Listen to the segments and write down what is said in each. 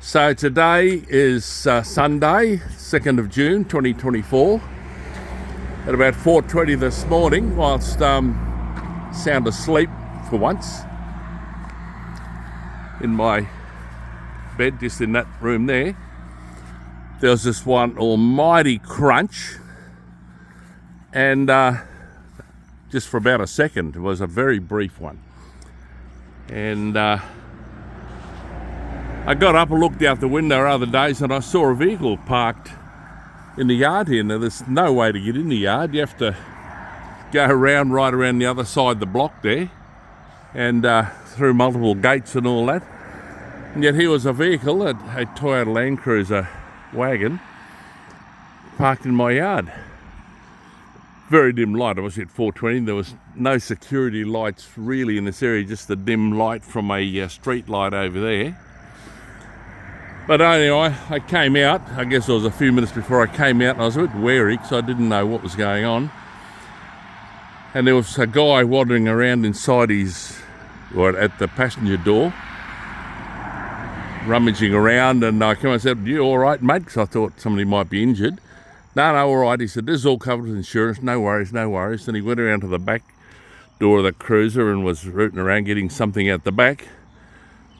So today is Sunday, 2nd of June 2024. At about 4:20 this morning, whilst sound asleep for once, in my bed, just in that room there was this one almighty crunch, and just for about a second. It was a very brief one, and I got up and looked out the window other days, and I saw a vehicle parked in the yard here. Now, there's no way to get in the yard. You have to go right around the other side of the block there, and through multiple gates and all that. And yet here was a vehicle, a Toyota Land Cruiser wagon, parked in my yard. Very dim light. I was at 4:20. There was no security lights really in this area, just the dim light from a street light over there. But anyway, I came out. I guess it was a few minutes before I came out, and I was a bit wary because I didn't know what was going on. And there was a guy wandering around inside at the passenger door, rummaging around, and I came and said, "You all right, mate?" Because I thought somebody might be injured. No, all right. He said, "This is all covered with insurance. No worries. Then he went around to the back door of the cruiser and was rooting around getting something out the back.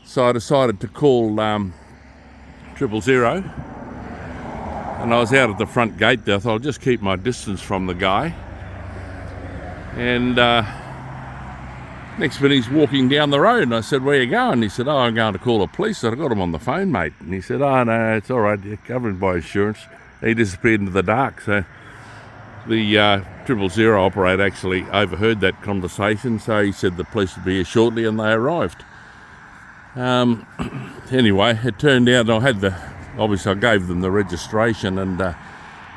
So I decided to call 000, and I was out at the front gate there. I thought I'll just keep my distance from the guy. And next minute he's walking down the road, and I said, "Where you going?" He said, "Oh, I'm going to call the police." I got him on the phone, mate. And he said, "Oh, no, it's all right. You're covered by insurance." He disappeared into the dark. So the 000 operator actually overheard that conversation. So he said the police would be here shortly, and they arrived. Anyway, it turned out obviously I gave them the registration, and they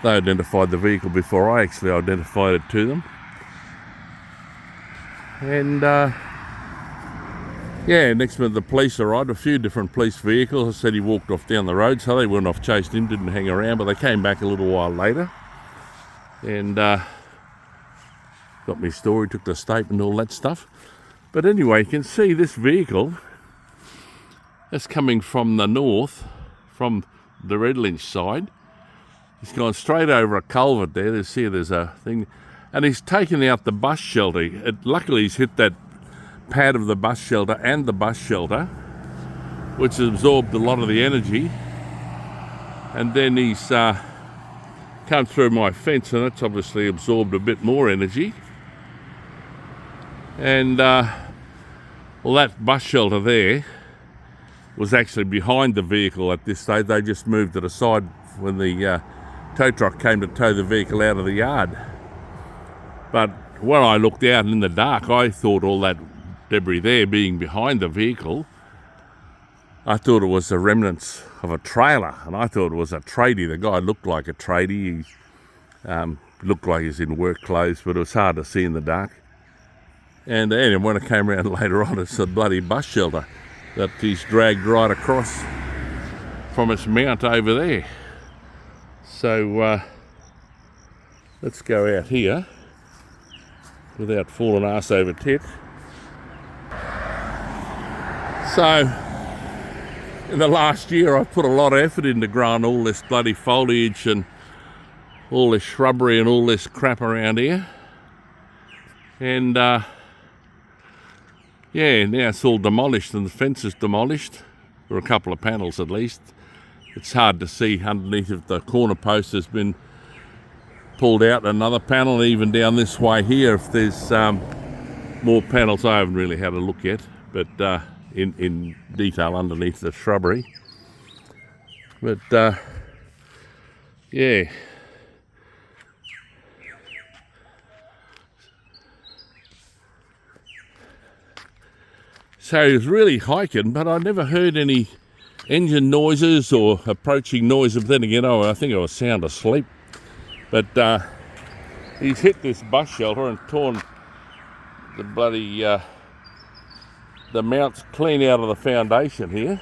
identified the vehicle before I actually identified it to them. And next minute the police arrived, a few different police vehicles. I said he walked off down the road, so they went off, chased him, didn't hang around, but they came back a little while later and got me story, took the statement, all that stuff. But anyway, you can see this vehicle that's coming from the north, from the Red Lynch side. He's gone straight over a culvert there. There's a thing, and he's taken out the bus shelter. Luckily he's hit that pad of the bus shelter and the bus shelter, which has absorbed a lot of the energy. And then he's come through my fence, and that's obviously absorbed a bit more energy. And that bus shelter there was actually behind the vehicle at this stage. They just moved it aside when the tow truck came to tow the vehicle out of the yard. But when I looked out in the dark, I thought all that debris there being behind the vehicle, I thought it was the remnants of a trailer, and I thought it was a tradie. The guy looked like a tradie. He looked like he's in work clothes, but it was hard to see in the dark. And anyway, when I came around later on, it's a bloody bus shelter that he's dragged right across from its mount over there. So let's go out here without falling arse over tit. So in the last year I've put a lot of effort into growing all this bloody foliage and all this shrubbery and all this crap around here. And now it's all demolished, and the fence is demolished, or a couple of panels at least. It's hard to see underneath if the corner post has been pulled out, another panel, even down this way here if there's more panels. I haven't really had a look yet, but in detail underneath the shrubbery. But so he was really hiking, but I never heard any engine noises or approaching noises. Then again, I think I was sound asleep. But he's hit this bus shelter and torn the bloody the mounts clean out of the foundation here.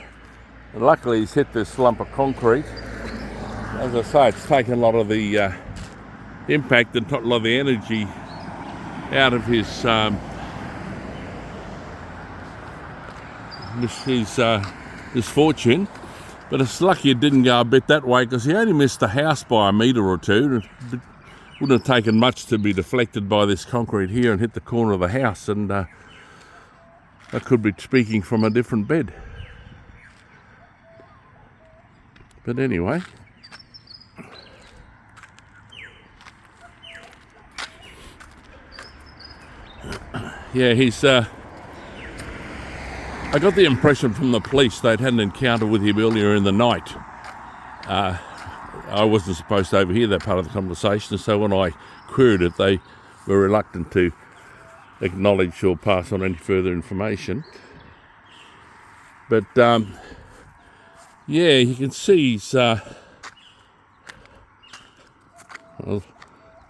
And luckily he's hit this lump of concrete. As I say, it's taken a lot of the impact and a lot of the energy out of his misfortune. But it's lucky it didn't go a bit that way, because he only missed the house by a metre or two. It wouldn't have taken much to be deflected by this concrete here and hit the corner of the house, and I could be speaking from a different bed. But anyway, yeah, he's I got the impression from the police they'd had an encounter with him earlier in the night. I wasn't supposed to overhear that part of the conversation, so when I queried it, they were reluctant to acknowledge or pass on any further information. But yeah, you can see he's well,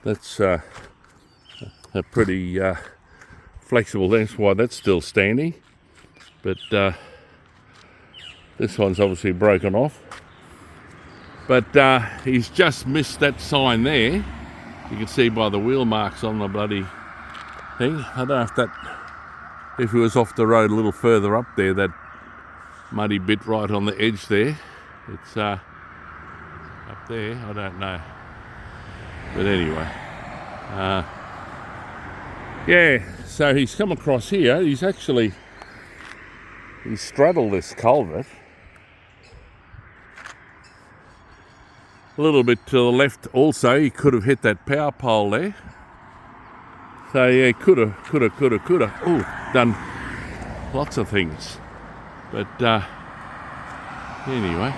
that's a pretty flexible. That's why that's still standing. But this one's obviously broken off. But he's just missed that sign there. You can see by the wheel marks on the bloody thing. I don't know if he was off the road a little further up there, that muddy bit right on the edge there. It's up there, I don't know. But anyway, yeah, so he's come across here. He's straddled this culvert a little bit to the left. Also, he could have hit that power pole there. So yeah, could have. Oh, done lots of things. But anyway.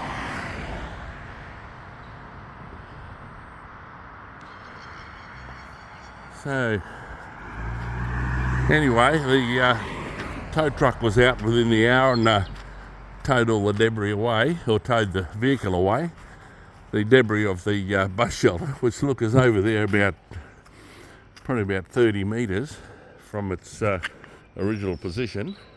So anyway, the tow truck was out within the hour and towed all the debris away, or towed the vehicle away. The debris of the bus shelter, which look is over there probably about 30 metres from its original position.